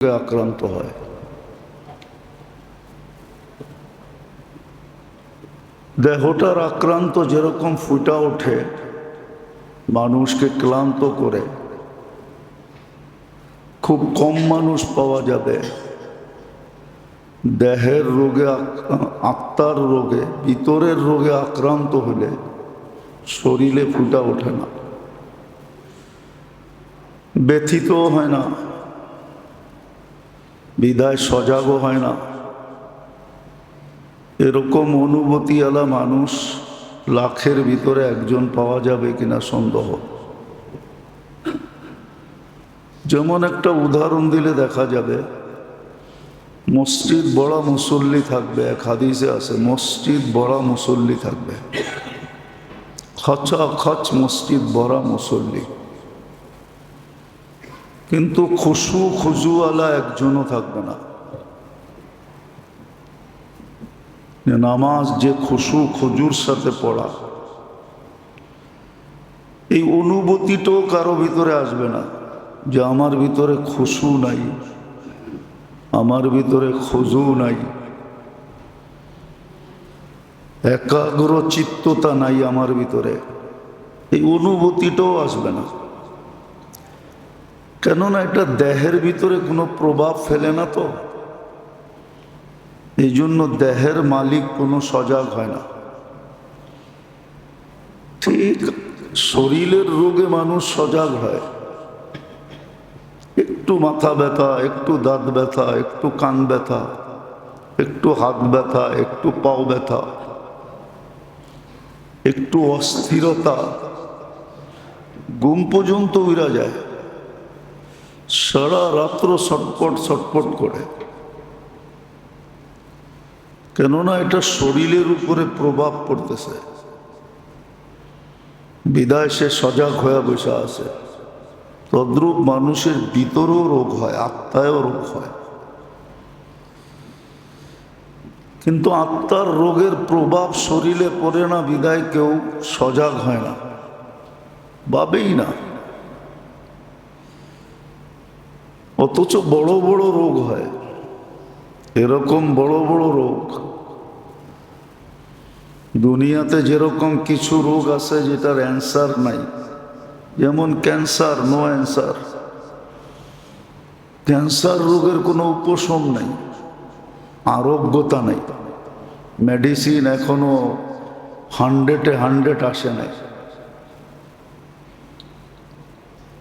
আক্রান্ত হয়। দেহটার আক্রান্ত যেরকম ফুটা ওঠে, মানুষকে ক্লান্ত করে, খুব কম মানুষ পাওয়া যাবে দেহের রোগে, আত্মার রোগে, ভিতরের রোগে আক্রান্ত হলে শরীরে ফুটা ওঠে না, ব্যথিতও হয় না, বিদায় সজাগও হয় না। এরকম অনুভূতিওয়ালা মানুষ লাখের ভিতরে একজন পাওয়া যাবে কিনা সন্দেহ। যেমন একটা উদাহরণ দিলে দেখা যাবে, মসজিদ বড় মুসল্লি থাকবে, এক হাদিসে আছে মসজিদ বড় মুসল্লি থাকবে, খচ মসজিদ বড় মুসল্লি, কিন্তু খুজুওয়ালা একজনও থাকবে না। নামাজ যে খুজুর সাথে পড়া, এই অনুভূতিটাও কারো ভিতরে আসবে না যে আমার ভিতরে খুশু নাই, আমার ভিতরে খুজু নাই, একাগ্র চিত্ততা নাই আমার ভিতরে, এই অনুভূতিটাও আসবে না। কেননা এটা দেহের ভিতরে কোনো প্রভাব ফেলে না, তো এই জন্য দেহের মালিক কোনো সজাগ হয় না। ঠিক শরীরের রোগে মানুষ সজাগ হয়, একটু মাথা ব্যথা, একটু দাঁত ব্যথা, একটু কান ব্যথা, একটু হাত ব্যথা, একটু পাও ব্যথা, একটু অস্থিরতা, ঘুম পর্যন্ত উড়া যায়, সারা রাত্র ছটপট ছটপট করে। কেননা এটা শরীরের উপরে প্রভাব পড়তেছে, বিদায় সে সজাগ হয়ে বসে আছে। তদ্রূপ মানুষের ভিতরেও রোগ হয়, আত্মায়ও রোগ হয়, কিন্তু আত্মার রোগের প্রভাব শরীরে পড়ে না, বিদায় কেউ সজাগ হয় না, ভাবেই না। অথচ বড় বড় রোগ হয়, এরকম বড় বড় রোগ দুনিয়াতে যেরকম কিছু রোগ আছে যেটার অ্যান্সার নাই, যেমন ক্যান্সার, নো অ্যান্সার। ক্যান্সার রোগের কোনো উপশম নাই, আরোগ্যতা নেই, মেডিসিন এখনো 100 আসে নাই।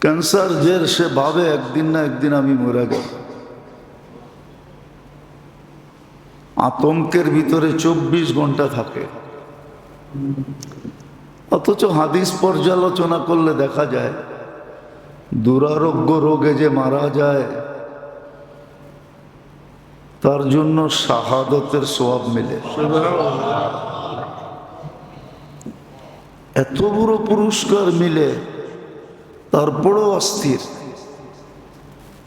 ক্যান্সার যে সে ভাবে একদিন না একদিন আমি মরে যাব, আতঙ্কের ভিতরে 24 ঘন্টা থাকে। অথচ হাদিস পর্যালোচনা করলে দেখা যায় দুরারোগ্য রোগে যে মারা যায় তার জন্য শাহাদতের সওয়াব মিলে। এত বড় পুরস্কার মিলে, তারপরেও অস্থির।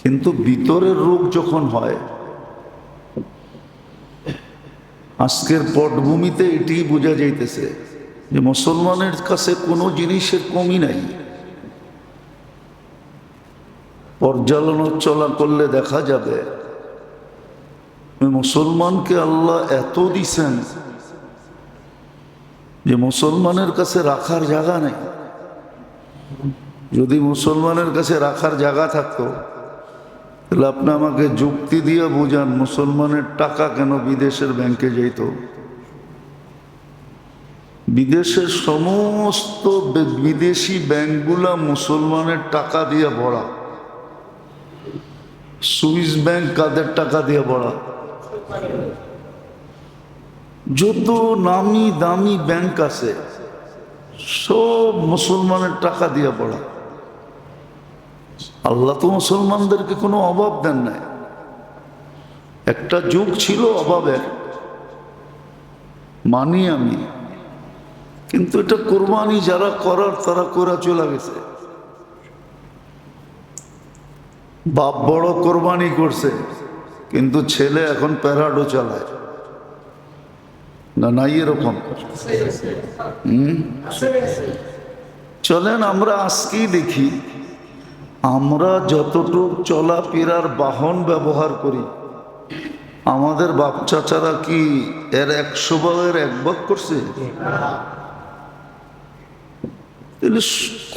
কিন্তু ভিতরের রোগ যখন হয়, আজকের পটভূমিতে এটি বোঝা যাইতেছে যে মুসলমানের কাছে কোনো জিনিসের কমি নাই। পর্যালোচনা করলে দেখা যাবে মুসলমানকে আল্লাহ এত দিছেন যে মুসলমানের কাছে রাখার জায়গা নেই। যদি মুসলমানের কাছে রাখার জায়গা থাকতো তাহলে আপনি আমাকে যুক্তি দিয়ে বুঝান মুসলমানের টাকা কেন বিদেশের ব্যাংকে যেত? বিদেশের সমস্ত বিদেশি ব্যাংকগুলা মুসলমানের টাকা দিয়ে ভরা। সুইস ব্যাংক কাদের টাকা দিয়ে ভরা? যত নামি দামি ব্যাংক আছে সব মুসলমানের টাকা দিয়ে ভরা। আল্লাহ তো মুসলমানদেরকে কোনো অভাব দেন নাই। একটা যুগ ছিল অভাবের, মানি আমি, কিন্তু এটা কোরবানি যারা করার তারা করে চলে গেছে। বাপ বড় কোরবানি করছে, কিন্তু ছেলে এখন প্যারাডো চালায় না, নাই এরকম? চলেন আমরা আজকেই দেখি আমরা যতটুক চলাফেরার বাহন ব্যবহার করি, আমাদের বাপ চাচারা কি এর 100 ভাগের 1 ভাগ করছে? তাহলে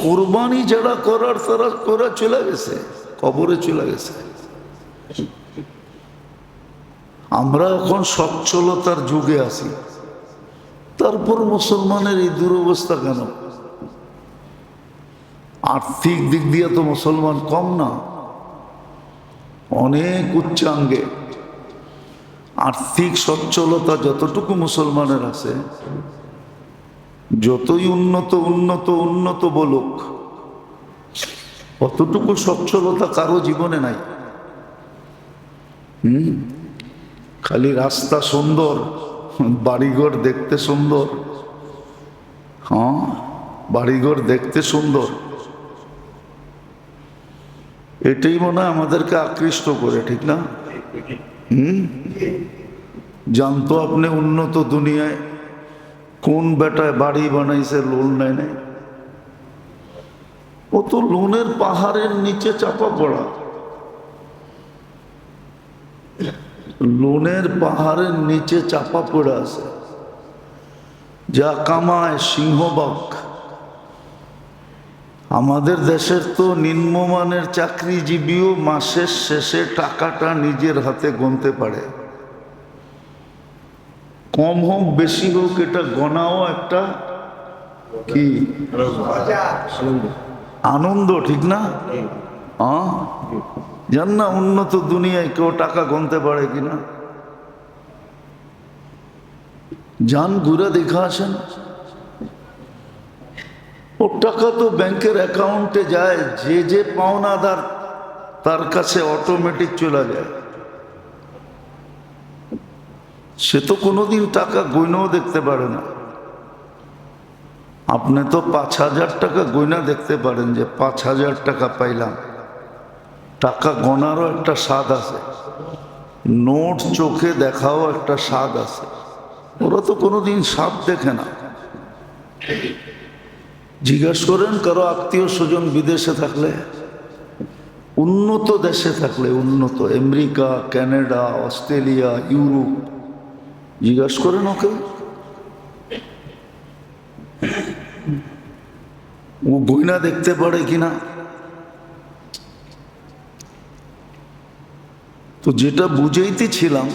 কোরবানি যারা করার তারা করে চলে গেছে, কবরে চলে গেছে। আমরা এখন সচ্ছলতার যুগে আছি, তারপর মুসলমানের এই দুরবস্থা কেন? আর্থিক দিক দিয়ে তো মুসলমান কম না, অনেক উচ্চাঙ্গে। আর্থিক সচ্ছলতা যতটুকু মুসলমানের আছে, যতই উন্নত উন্নত উন্নত বলুক, অতটুকু সচ্ছলতা কারো জীবনে নাই। খালি রাস্তা সুন্দর, বাড়িঘর দেখতে সুন্দর, হ্যাঁ বাড়িঘর দেখতে সুন্দর, এটাই মনে হয় আমাদেরকে আকৃষ্ট করে, ঠিক না? জানতো আপনি উন্নত দুনিয়ায় কোন বেটায় বাড়ি বানাইছে লোন নেয় নাই? ও তো লোনের পাহাড়ের নিচে চাপা পড়া, লোনের পাহাড়ের নিচে চাপা পড়ে আছে। যা কামায় সিংহবাগ। আমাদের দেশের তো নিম্নমানের চাকরিজীবীও মাসের শেষে টাকাটা নিজের হাতে গুনতে পারে। কম হোক বেশি হোক, এটা গণাও একটা কি আনন্দ, ঠিক না? জান না উন্নত দুনিয়ায় কেউ টাকা গুনতে পারে কিনা? যান ঘুরে দেখা আসেন। ওর টাকা তো ব্যাংকের অ্যাকাউন্টে যায়, যে যে পাওনাদার তার কাছে অটোমেটিক চলে যায়। সে তো কোনোদিন টাকা গয়নাও দেখতে পারে না। আপনি তো 5,000 টাকা গয়না দেখতে পারেন যে 5,000 টাকা পাইলাম। টাকা গণারও একটা স্বাদ আছে, নোট চোখে দেখাও একটা স্বাদ আছে। ওরা তো কোনোদিন স্বাদ দেখে না। জিজ্ঞাসা করেন কারো আত্মীয় স্বজন বিদেশে থাকলে, উন্নত দেশে থাকলে, উন্নত আমেরিকা, কানাডা, অস্ট্রেলিয়া, ইউরোপ, জিজ্ঞাসা করেন ওকে, ও গয়না দেখতে পারে কিনা। তো যেটা বুঝাইতেছিলাম,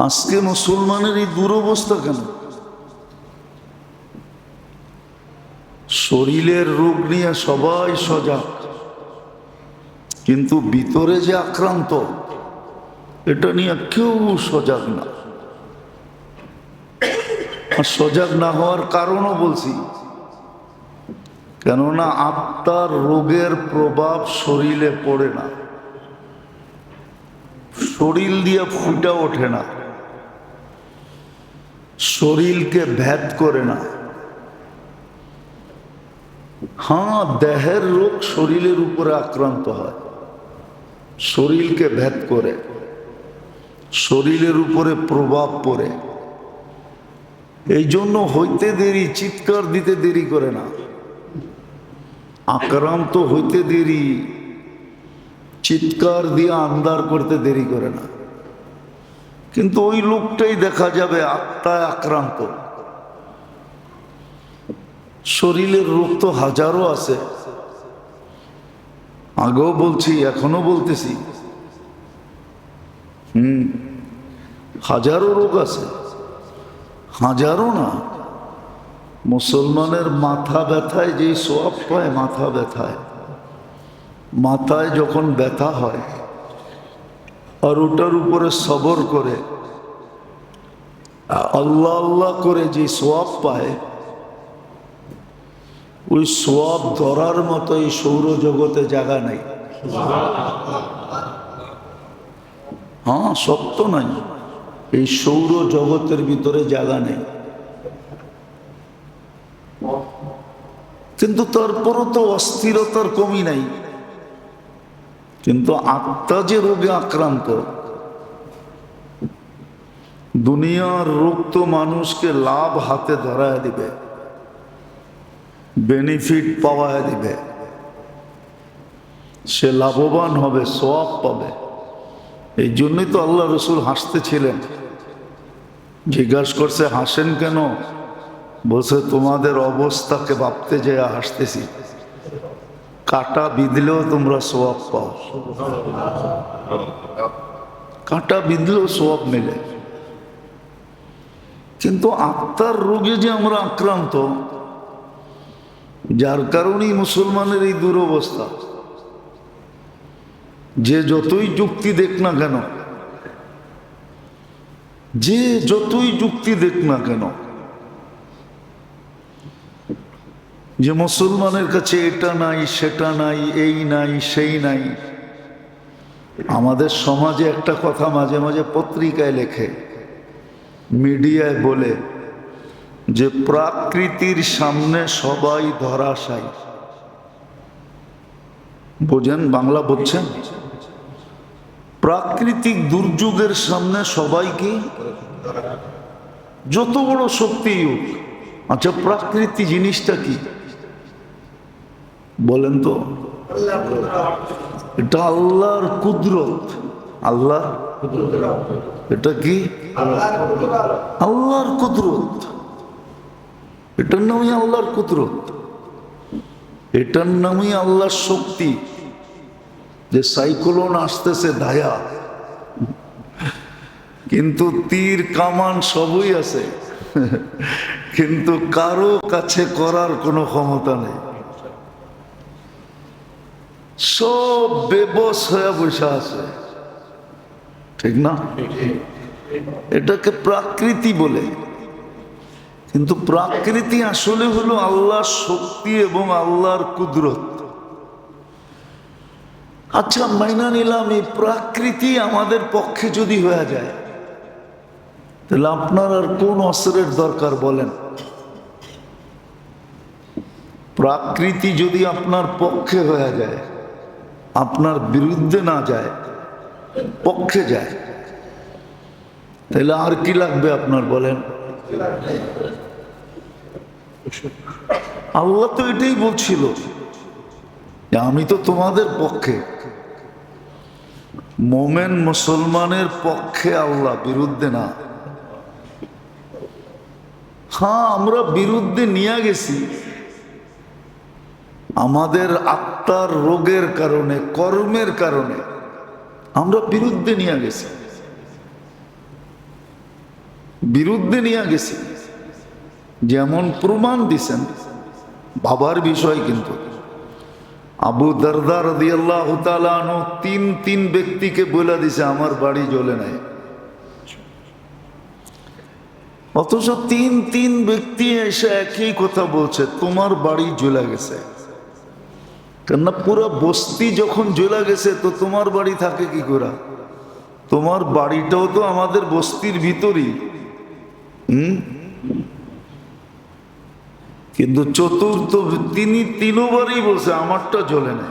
আজকে মুসলমানের এই দুরবস্থা কেন? শরীরের রোগ নিয়ে সবাই সজাগ, কিন্তু ভিতরে যে আক্রান্ত, এটা নিয়ে কেউ সজাগ না। আর সজাগ না হওয়ার কারণও বলছি, কেননা আত্মার রোগের প্রভাব শরীরে পড়ে না, শরীর দিয়ে ফুটা ওঠে না, শরীরকে ভেদ করে না। হ্যাঁ, দেহের রোগ শরীরের উপরে আক্রান্ত হয়, শরীরকে ভেদ করে, শরীরের উপরে প্রভাব পড়ে। এই জন্য হইতে দেরি, চিৎকার দিতে দেরি করে না। আক্রান্ত হইতে দেরি, চিৎকার দিয়ে আন্দার করতে দেরি করে না। কিন্তু ওই লোকটাই দেখা যাবে আত্মায় আক্রান্ত। শরীরের রোগ তো হাজারো আছে, আগেও বলছি এখনো বলতেছি। হাজারো রোগ আছে, হাজারো না। মুসলমানের মাথা ব্যথায় যেই সোয়াব পায়, মাথা ব্যথায়, মাথায় যখন ব্যথা হয় আর ওটার উপরে সবর করে আল্লাহ আল্লাহ করে যে সোয়াব পায়, ওই সোয়াব ধরার মতো এই সৌরজগতে জায়গা নেই। হ্যাঁ, সত্য নাই, এই সৌর জগতের ভিতরে জায়গা নেই। কিন্তু তারপরও তো অস্থিরতার কমি নাই। কিন্তু আত্মা যে রোগে আক্রান্ত, দুনিয়ার রোগ তো মানুষকে লাভ হাতে ধরায় দিবে, বেনিফিট পাওয়ায় দিবে। সে লাভবান হবে, সওয়াব পাবে। এই জন্যই তো আল্লাহ রসুল হাসতেছিলেন। জিজ্ঞাসা করছে হাসেন কেন? বলছে তোমাদের অবস্থাকে ভাবতে যেয়ে হাসতেছি। কাঁটা বিঁধলেও তোমরা সওয়াব পাও, কাঁটা বিঁধলেও সওয়াব মেলে। কিন্তু আত্মার রোগে যে আমরা আক্রান্ত, যার কারণেই মুসলমানের এই দুরবস্থা। যে যতই যুক্তি দেখ না কেন, যে যতই যুক্তি দেখ না কেন, যে মুসলমানের কাছে এটা নাই, সেটা নাই, এই নাই, সেই নাই। আমাদের সমাজে একটা কথা মাঝে মাঝে পত্রিকায় লেখে, মিডিয়ায় বলে যে প্রকৃতির সামনে সবাই ধরাশায়ী। বোঝেন? বাংলা বুঝছেন? প্রাকৃতিক দুর্যোগের সামনে সবাই কি, যত বড় শক্তি হোক। আচ্ছা, প্রাকৃতি জিনিসটা কি বলেন তো? এটা আল্লাহর কুদরত। আল্লাহ, এটা কি? আল্লাহর কুদরত। এটার নামই আল্লাহর কুদরত, এটার নামই আল্লাহর শক্তি। যে সাইক্লোন আসতেছে ধায়া, কিন্তু তীর কামান সবই আছে, কিন্তু কারো কাছে করার কোনো ক্ষমতা নেই। সব বেবস হয়ে বসে আছে, ঠিক না? এটাকে প্রাকৃতি বলে, কিন্তু প্রাকৃতি আসলে হলো আল্লাহর শক্তি এবং আল্লাহর কুদরত। আচ্ছা, মাইনা নিলাম এই প্রাকৃতি আমাদের পক্ষে যদি হয়ে যায়, তাহলে আপনার আর কোন অস্ত্রের দরকার বলেন? প্রাকৃতি যদি আপনার পক্ষে হয়ে যায়, আপনার বিরুদ্ধে না যায়, পক্ষে যায়, তাহলে আর কি লাগবে আপনার বলেন? আল্লাহ তো এটাই বলছিল যে আমি তো তোমাদের পক্ষে। মোমেন মুসলমানের পক্ষে আল্লাহ, বিরুদ্ধে না। হ্যাঁ, আমরা বিরুদ্ধে নিয়ে গেছি আমাদের আত্মার রোগের কারণে, কর্মের কারণে আমরা বিরুদ্ধে নিয়ে গেছি, বিরুদ্ধে নিয়ে গেছি। যেমন প্রমাণ দিছেন, ভাবার বিষয়। কিন্তু আবু দারদা রাদিয়াল্লাহু তাআলা আনহু তিন ব্যক্তিকে বলে দিছে আমার বাড়ি জ্বলে নাই, অথচ তিন ব্যক্তি এসে একই কথা বলছে, তোমার বাড়ি জ্বলে গেছে। কেননা পুরো বস্তি যখন জ্বলে গেছে, তো তোমার বাড়ি থাকে কি করে? তোমার বাড়িটাও তো আমাদের বস্তির ভিতরই। কিন্তু চতুর্থ তিনি তিনবারই বলছে আমারটা জ্বলে না।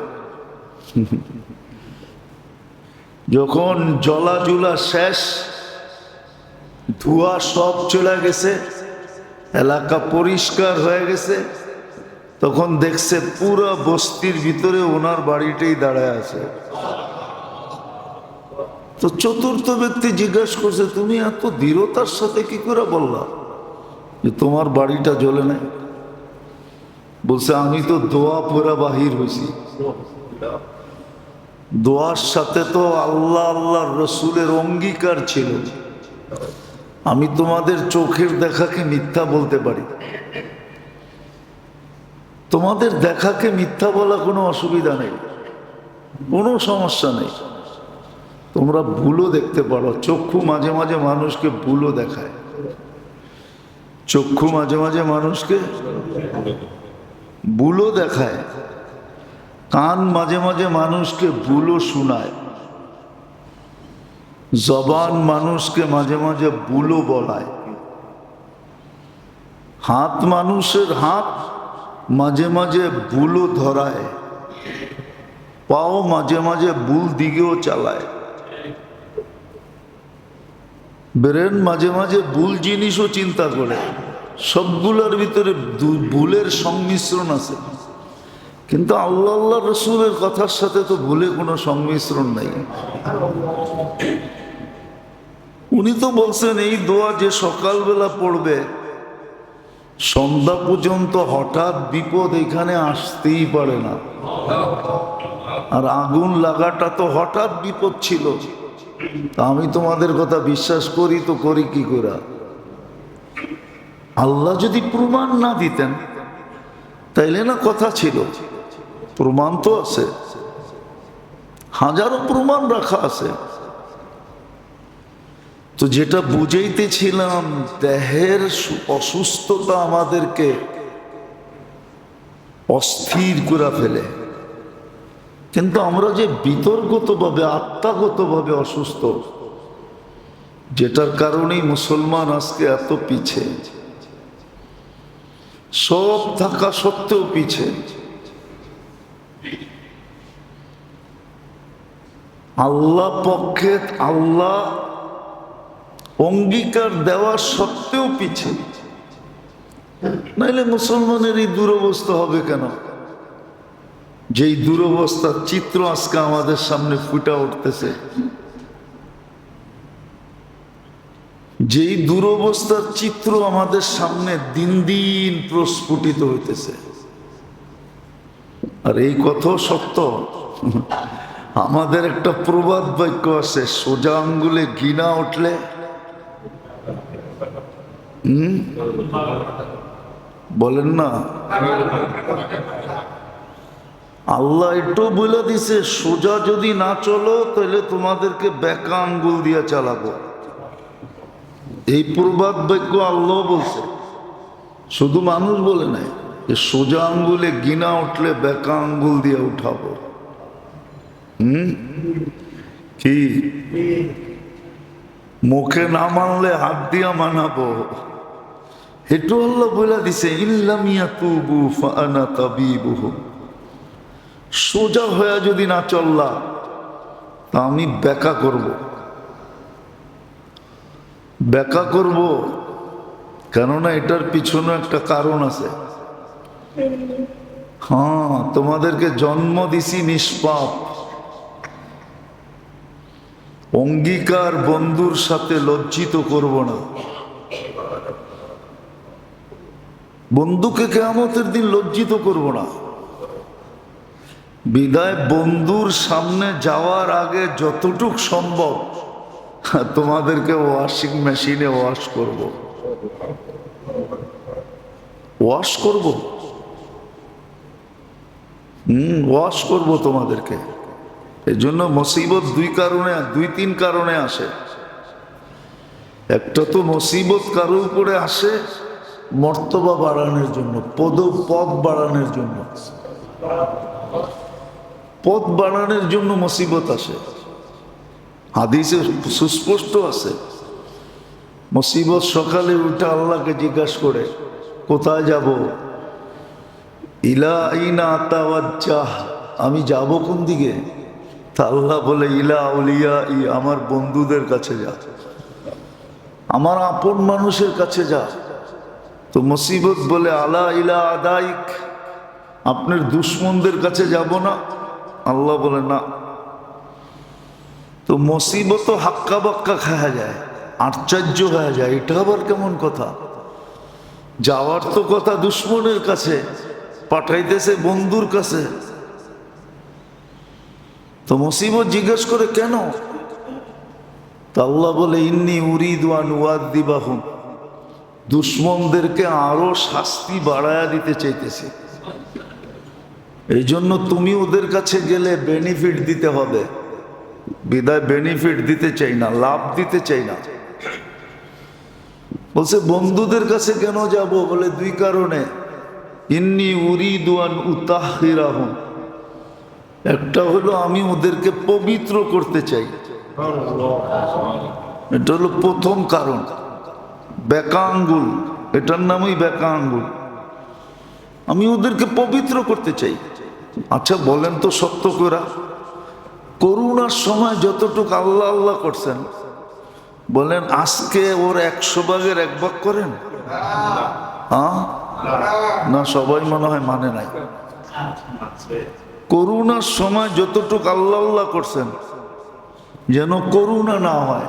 যখন জলাজুলা শেষ, ধোঁয়া সব চলে গেছে, এলাকা পরিষ্কার হয়ে গেছে, তখন দেখছে পুরো বস্তির ভিতরে ওনার বাড়িটাই দাঁড়ায় আছে। তো চতুর্থ ব্যক্তি জিজ্ঞাসা করছে, তুমি এত দৃঢ়তার সাথে কি করে বললা যে তোমার বাড়িটা জ্বলে নাই? বলছে আমি তো দোয়া পড়া বাহির হয়েছি, দোয়ার সাথে তো আল্লাহ আল্লাহর রসুলের অঙ্গীকার ছিল। আমি তোমাদের চোখের দেখাকে মিথ্যা বলতে পারি, তোমাদের দেখাকে মিথ্যা বলা কোনো অসুবিধা নেই, কোনো সমস্যা নেই। তোমরা ভুলও দেখতে পারো, চক্ষু মাঝে মাঝে মানুষকে ভুলও দেখায়, চক্ষু মাঝে মাঝে মানুষকে ভুলও দেখায়, কান মাঝে মাঝে মানুষকে ভুলও শোনায়, জবান মানুষকে মাঝে মাঝে ভুলও বলায়, হাত মানুষের হাত মাঝে মাঝে ভুলও ধরায়, পাও মাঝে মাঝে ভুল দিকেও চালায়, ব্রেন মাঝে মাঝে ভুল জিনিসও চিন্তা করে। সবগুলোর ভিতরে ভুলের সংমিশ্রণ আছে। কিন্তু আল্লাহ আল্লাহ রসুলের কথার সাথে তো ভুলে কোনো সংমিশ্রণ নাই। উনি তো বলছেন এই দোয়া যে সকালবেলা পড়বে সন্ধ্যা পর্যন্ত হঠাৎ বিপদ এখানে আসতেই পারে না। আর আগুন লাগাটা তো হঠাৎ বিপদ ছিল। তা আমি তোমাদের কথা বিশ্বাস করি তো করি কি করে? আল্লাহ যদি প্রমাণ না দিতেন তাইলে না কথা ছিল। প্রমাণ তো আছে, হাজারো প্রমাণ রাখা আছে। তো যেটা বুঝাইতেছিলাম, দেহের অসুস্থতা আমাদেরকে অস্থির করে ফেলে, কিন্তু আমরা যে বিতর্কতভাবে আত্মাগতভাবে অসুস্থ, যেটার কারণেই মুসলমান আজকে এত পিছে, সব থাকা সত্ত্বেও পিছে। আল্লাহ পক্ষে আল্লাহ অঙ্গীকার দেওয়া সত্ত্বেও পিছে, নাইলে মুসলমানের এই দুরবস্থা হবে কেন? যেই দুরবস্থার চিত্র আজকে আমাদের সামনে ফুটে উঠতেছে, যেই দুরবস্থার চিত্র আমাদের সামনে দিন দিন প্রস্ফুটিত হইতেছে। আর এই কথা সত্য। আমাদের একটা প্রবাদ বাক্য আছে, সোজা আঙ্গুলে ঘৃণা উঠলে বলেন না, আল্লাহ একটু বলে দিছে সোজা যদি না চলো তাহলে তোমাদেরকে বেকা আঙ্গুল দিয়ে চালাবো। এই প্রবাদ বাক্য আল্লাহ বলছে, শুধু মানুষ বলে নাই যে সোজা আঙ্গুলে ঘৃণা উঠলে বেকা আঙ্গুল দিয়ে উঠাবো। কি মুখে না মানলে হাত দিয়া মানাবো, একটু আল্লাহ বলে দিছে ইল্লাম ইয়াতুবু ফাআনা তাবিবুহুম। সোজা হয়ে যদি না চললা তা আমি বেকা করব, বেকা করব। কেননা এটার পিছনে একটা কারণ আছে। হ্যাঁ, তোমাদেরকে জন্ম দিছি নিষ্পাপ, অঙ্গীকার বন্ধুর সাথে লজ্জিত করব না। বন্ধুকে কিয়ামতের দিন লজ্জিত করব না। বিদায় বন্ধুর সামনে যাওয়ার আগে যতটুক সম্ভব তোমাদেরকে ওয়াশিং মেশিনে ওয়াশ করব, ওয়াশ করব, ওয়াশ করব তোমাদেরকে। এই জন্য মুসিবত দুই তিন কারণে আসে। একটা তো মুসিবত কারো উপরে আসে মর্তবা বাড়ানোর জন্য, পদ বাড়ানোর জন্য, পদ বাড়ানোর জন্য মুসিবত আসে। হাদিসে সুস্পষ্ট আছে, মুসিবত সকালে উঠে আল্লাহকে জিজ্ঞাসা করে কোথায় যাব? ইলা আইনা আতাওয়াজ্জাহ, আমি যাব কোন দিকে? তা আল্লাহ বলে ইলা আউলিয়া ই, আমার বন্ধুদের কাছে যা, আমার আপন মানুষের কাছে যা। তো মুসিবত বলে আলা ইলা আদাইক, আপনার দুশ্মনদের কাছে যাব না? আল্লাহ বলে না। তো মুসিবত হাক্কা বাক্কা খাওয়া যায়, আশ্চর্য হয়ে যায়, এটা আবার কেমন কথা? যাওয়ার তো কথা দুশ্মনের কাছে, পাঠাইতেছে বন্ধুর কাছে। তো মুসিবত জিজ্ঞেস করে কেন? তা আল্লাহ বলে ইন্নী উরিদু আন উআযযিবাহুম, দুশ্মনদেরকে আরো শাস্তি বাড়ায়া দিতে চাইতেছি। এই জন্য তুমি ওদের কাছে গেলে বেনিফিট দিতে হবে, বিদায় বেনিফিট দিতে চাই না, লাভ দিতে চাই না। বলছে বন্ধুদের কাছে কেন যাব? বলে দুই কারণে। ইন্নী উরিদু আন উতাহহিরাহুম, একটা হলো আমি ওদেরকে পবিত্র করতে চাই, এটা হলো প্রথম কারণ। বেকা আঙ্গুল, এটার নামই বেকা আঙ্গুল, আমি ওদেরকে পবিত্র করতে চাই। আচ্ছা বলেন তো সত্য করে, করোনার সময় যতটুকু আল্লাহ আল্লাহ করছেন, বলেন আজকে ওর 100 ভাগের 1 ভাগ করেন? হ্যাঁ না, সবাই মনে হয় মানে নাই। করোনার সময় যতটুকু আল্লাহ আল্লাহ করছেন যেন করোনা না হয়,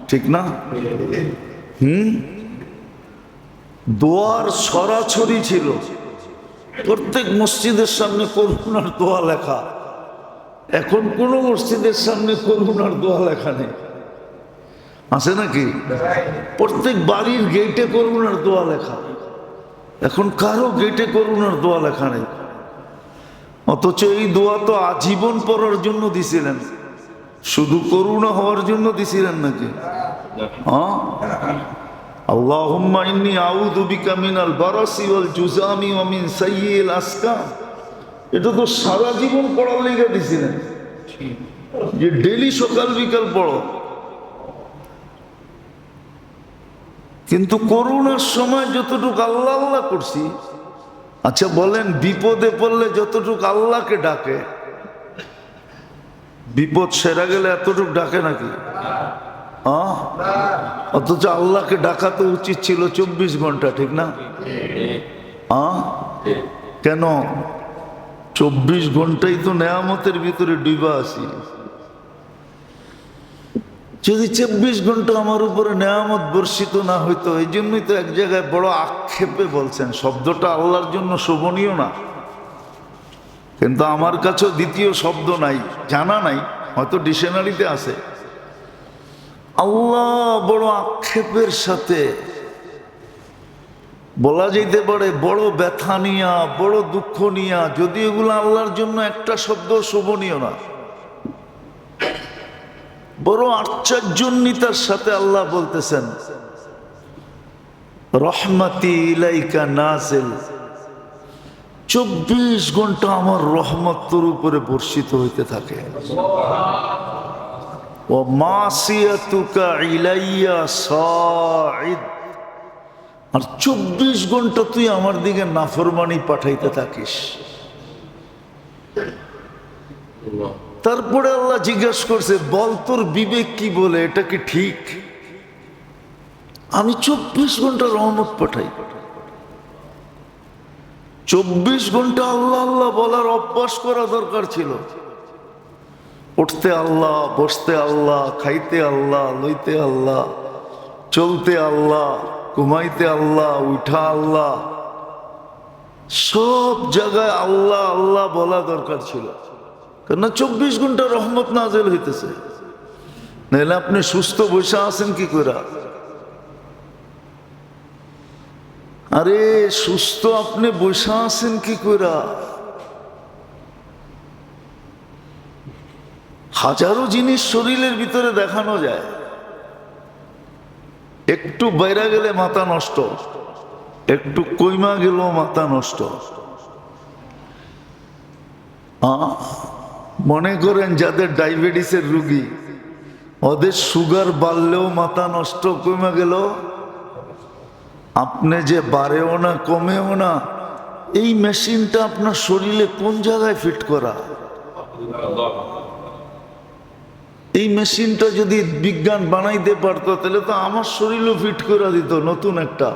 ঠিক না? দোয়ার ছড়াছড়ি ছিল, প্রত্যেক মসজিদের সামনে করুণার দোয়া লেখা। এখন কোন মসজিদের সামনে করুণার দোয়া লেখা নেই, আছে নাকি? প্রত্যেক বাড়ির গেটে করুণার দোয়া লেখা, এখন কারো গেটে করুণার দোয়া লেখা নেই। অথচ এই দোয়া তো আজীবন পড়ার জন্য দিছিলেন, শুধু করুণা হওয়ার জন্য দিছিলেন নাকি? হ্যাঁ, আল্লাহুম্মা ইন্নী আউযু বিকা মিনাল বারাসি ওয়াল জুযামি ওয়া মিন সাইয়্যিল আসকাম। এটা তো সারা জীবন পড়ার লেগে দিছিলেন, যে ডেলি সকাল বিকাল পড়ো। কিন্তু করোনার সময় যতটুকু আল্লাহ আল্লাহ করছি, আচ্ছা বলেন বিপদে পড়লে যতটুকু আল্লাহকে ডাকে, বিপদ সেরা গেলে এতটুকু ডাকে নাকি? অথচ আল্লাহকে ডাকা তো উচিত ছিল 24 ঘন্টা, ঠিক না? কেন 24 ঘন্টাই তো নেয়ামতের ভিতরে ডুবা আছি। যদি 24 ঘন্টা আমার উপরে নেয়ামত বর্ষিত না হইতো, এই জন্যই তো এক জায়গায় বড় আক্ষেপে বলছেন, শব্দটা আল্লাহর জন্য শোভনীয় না, কিন্তু আমার কাছেও দ্বিতীয় শব্দ নাই, জানা নাই, হয়তো ডিকশনারিতে আছে। আল্লাহ বড় আক্ষেপের সাথে বলা যেতে পারে, বড় ব্যথা নিয়া, বড় দুঃখ নিয়া, যদি এগুলো আল্লাহর জন্য একটা শব্দ শোভনীয় না, বড় আশ্চর্যান্বিতার সাথে আল্লাহ বলতেছেন, রহমতি ইলাইকা নাজিল, 24 ঘন্টা আমার রহমত তোর উপরে বর্ষিত হইতে থাকে। ও মাসিয়াতুকা ইলাইয়া সাঈদ, আর 24 ঘন্টা তুই আমার দিকে নাফরমানি পাঠাইতে থাকিস। তারপরে আল্লাহ জিজ্ঞাসা করছে, বল তোর বিবেক কি বলে, এটা কি ঠিক? আমি 24 ঘন্টা রহমত পাঠাই। 24 ঘন্টা আল্লাহ আল্লাহ বলার অভ্যাস করা দরকার ছিল। উঠতে আল্লাহ, বসতে আল্লাহ, খাইতে আল্লাহ, লইতে আল্লাহ, চলতে আল্লাহ, ঘুমাইতে আল্লাহ, উঠা আল্লাহ, সব জায়গায় আল্লাহ আল্লাহ বলা দরকার ছিল। কেন 24 ঘন্টা রহমত নাযিল হইতেছে, নাহলে আপনি সুস্থ বসে আছেন কি করে? আরে সুস্থ আপনি বসে আছেন কি করে? হাজারো জিনিস শরীরের ভিতরে দেখানো যায়, একটু বাইরে গেলে মাথা নষ্ট, একটু কইমা গেল মাথা নষ্ট। মনে করেন যাদের ডায়াবেটিসের রোগী, ওদের সুগার বাড়লেও মাথা নষ্ট, কমে গেল। আপনি যে বাড়েও না কমেও না, এই মেশিনটা আপনার শরীরে কোন জায়গায় ফিট করা? এই মেশিনটা যদি বিজ্ঞান বানাইতে পারতো, তাহলে তো আমার শরীরও ফিট করে দিত নতুন একটা।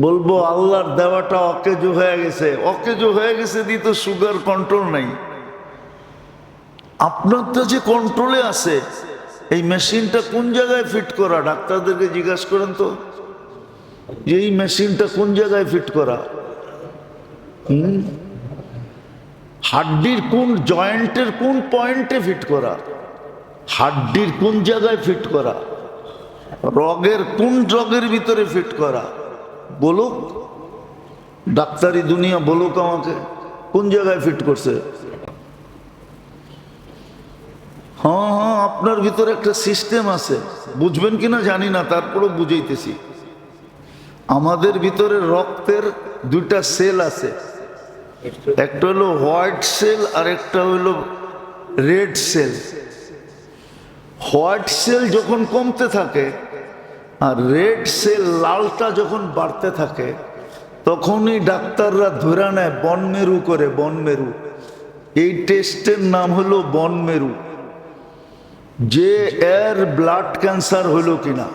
বলবো আল্লাহর দেওয়াটা অকেজো হয়ে গেছে, অকেজো হয়ে গেছে দিত, সুগার কন্ট্রোল নাই। আপনারটা যে কন্ট্রোলে আছে, এই মেশিনটা কোন জায়গায় ফিট করা? ডাক্তারদেরকে জিজ্ঞাসা করেন তো, যে এই মেশিনটা কোন জায়গায় ফিট করা? হাড্ডির কোন জয়েন্টের কোন পয়েন্টে ফিট করা? হাড্ডির কোন জায়গায় ফিট করা? রগের কোন রগের ভিতরে ফিট করা? বলুক ডাক্তারি দুনিয়া, বলুক আমাকে কোন জায়গায় ফিট করছে। হ্যাঁ হ্যাঁ, আপনার ভিতরে একটা সিস্টেম আছে, বুঝবেন কিনা জানি না, তারপরও বুঝাইতেছি। আমাদের ভিতরে রক্তের দুইটা সেল আছে, একটা হলো হোয়াইট সেল আর একটা হলো রেড সেল। হোয়াইট সেল যখন কমতে থাকে আর রেড সেল লালটা যখন বাড়তে থাকে, তখনই ডাক্তাররা ধরে নেয় বনমেরু করে। বনমেরু, এই টেস্টের নাম হলো বনমেরু, যে এর ব্লাড ক্যান্সার হলো কিনা।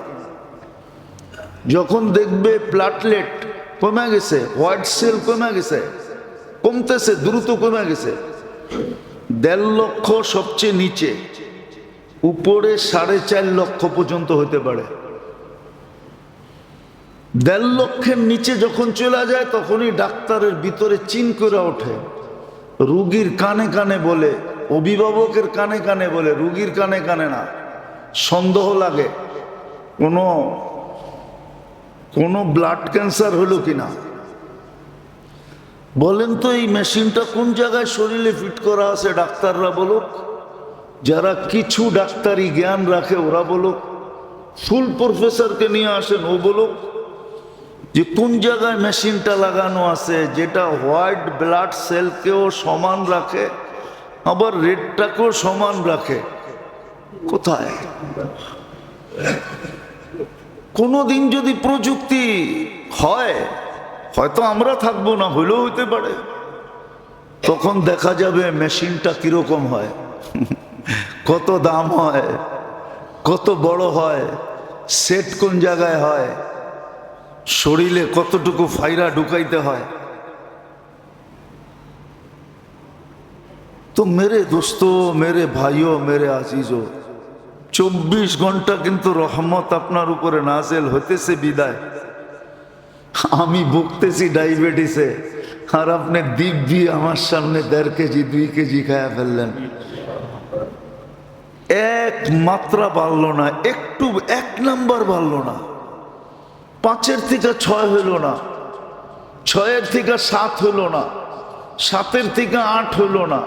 যখন দেখবে প্লাটলেট কমে গেছে, হোয়াইট সেল কমে গেছে, কমতেছে, দ্রুত কমে গেছে। 1.5 লক্ষ সবচেয়ে নিচে, উপরে 4.5 লক্ষ পর্যন্ত হতে পারে। 1.5 লক্ষের নিচে যখন চলে যায় তখনই ডাক্তারের ভিতরে চিন করে ওঠে, রুগীর কানে কানে বলে, অভিভাবকের কানে কানে বলে, রুগীর কানে কানে না। সন্দেহ লাগে কোনো ব্লাড ক্যান্সার হলো কিনা। বলেন তো এই মেশিনটা কোন জায়গায় শরীরে ফিট করা আছে? ডাক্তাররা বলুক, যারা কিছু ডাক্তারি জ্ঞান রাখে ওরা বলুক, ফুল প্রফেসরকে নিয়ে আসেন ও বলুক যে কোন জায়গায় মেশিনটা লাগানো আছে যেটা হোয়াইট ব্লাড সেলকেও সমান রাখে, আবার রেডটাকেও সমান রাখে। কোথায়? কোনোদিন যদি প্রযুক্তি হয়, হয়তো আমরা থাকবো না, হইলেও হইতে পারে, তখন দেখা যাবে মেশিনটা কিরকম হয়, কত দাম হয়, কত বড় হয়, সেট কোন জায়গায় হয়, শরীরে কতটুকু ফাইরা ঢুকাইতে হয়। তো মেরে দোস্তো, মেরে ভাইও, মেরে আজিজো, 24 ঘন্টা কিন্তু রহমত আপনার উপরে নাজেল হতেছে। বিদায় আমি ভুগতেছি ডায়াবেটিসে, আর আপনি দিব্যি আমার সামনে 1.5 কেজি 2 কেজি খায়া ফেললেন। এক মাত্রা বাড়লো না, একটু 1 নাম্বার বাড়লো না। 5-এর থেকে 6 হইল না, 6-এর থেকে 7 হইল না, 7-এর থেকে 8 হইল না,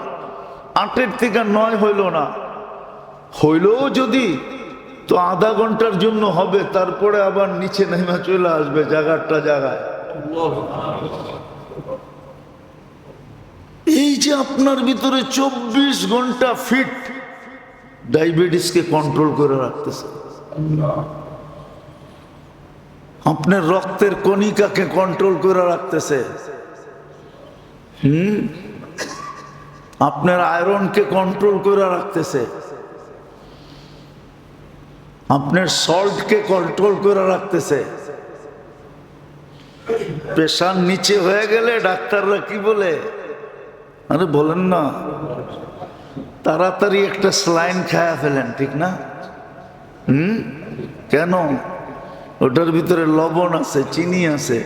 8-এর থেকে 9 হইল না। হইলেও যদি তো আধা ঘন্টার জন্য হবে, তারপরে আবার নিচে নেমে চলে আসবে জায়গাটা জায়গায়। এই যে আপনার ভিতরে 24 ঘন্টা ফিট ডায়াবেটিসকে কন্ট্রোল করে রাখতেছে, আপনার রক্তের কণিকাকে কন্ট্রোল করে রাখতেছে, আপনার আয়রনকে কন্ট্রোল করে রাখতেছে, আপনার সল্টকে কন্ট্রোল করে রাখতেছে। প্রেশার নিচে হয়ে গেলে ডাক্তাররা কি বলে? আরে বলেন না, তাড়াতাড়ি একটা স্যালাইন খায়া ফেলেন, ঠিক না? কেন? ওটার ভিতরে লবণ আছে, চিনি আছে,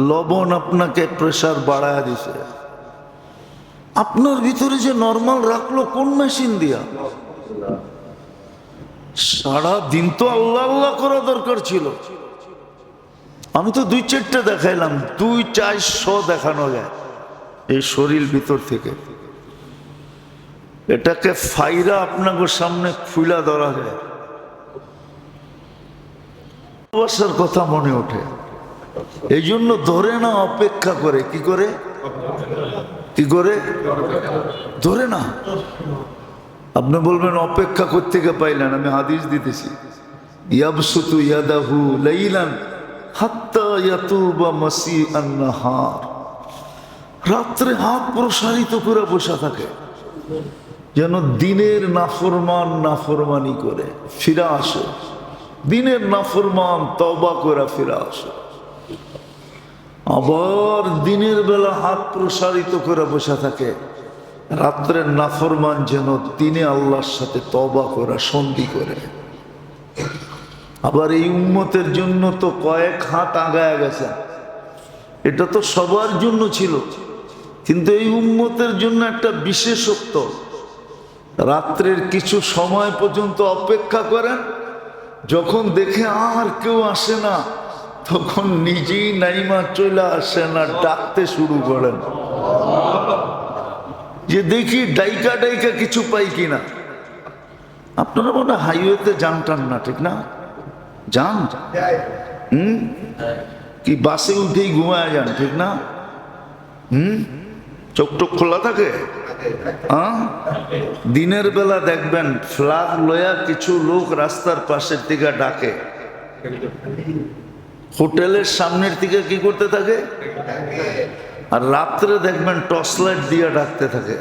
লবণ আপনাকে প্রেশার বাড়ায় দিছে। আপনার ভিতরে যে নরমাল রাখলো কোন মেশিন দিয়া? সারা দিন তো আল্লাহ আল্লাহ করা দরকার ছিল। আমি তো 2-4টা দেখাইলাম, 200-400 দেখানো যায় এই শরীর ভিতর থেকে। এটাকে ফাইরা আপনাকে সামনে খুলা ধরা যায়। ভালোবাসার কথা মনে ওঠে, এই জন্য ধরে না, অপেক্ষা করে। কি করে? কি করে ধরে না? আপনি বলবেন অপেক্ষা করতে গিয়ে পাইলেন, আমি হাদিস দিতেছি, ইয়াবসুতু ইয়াদাহু লাইলান হাত্তা ইয়াতুবা মাসিআন নাহার। রাত্রে হাত প্রসারিত করে বসে থাকে, যেন দিনের নাফরমান নাফরমানি করে ফিরে আসে, দিনের নাফরমান তওবা করে ফিরে আসে। আবার দিনের বেলা হাত প্রসারিত করে বসে থাকে, রাত্রের নাফরমান যেন দিনে আল্লাহর সাথে তওবা করে সন্ধি করে। আবার এই উম্মতের জন্য তো কয়েক হাত আগায় গেছে, এটা তো সবার জন্য ছিল, কিন্তু এই উম্মতের জন্য একটা বিশেষত্ব, রাত্রের কিছু সময় পর্যন্ত অপেক্ষা করেন, যখন দেখে আর কেউ আসে না তখন নিজেই নাইমা চলে আসেন আর ডাকতে শুরু করেন যে দেখি ডাইকা ডাইকা কিছু পাই কিনা। আপনারা মনে হয় হাইওয়েতে যান টান না, ঠিক না? যান কি বাসে উঠেই ঘুমায় যান, ঠিক না? চোখ টোক খোলা থাকে। দিনের বেলা দেখবেন ফ্ল্যাগ লয়া কিছু লোক রাস্তার পাশের দিকে ডাকে, হোটেলের সামনের দিকে কি করতে থাকে, আর রাত্রে দেখবেন টর্চ লাইট দিয়ে ডাকতে থাকে।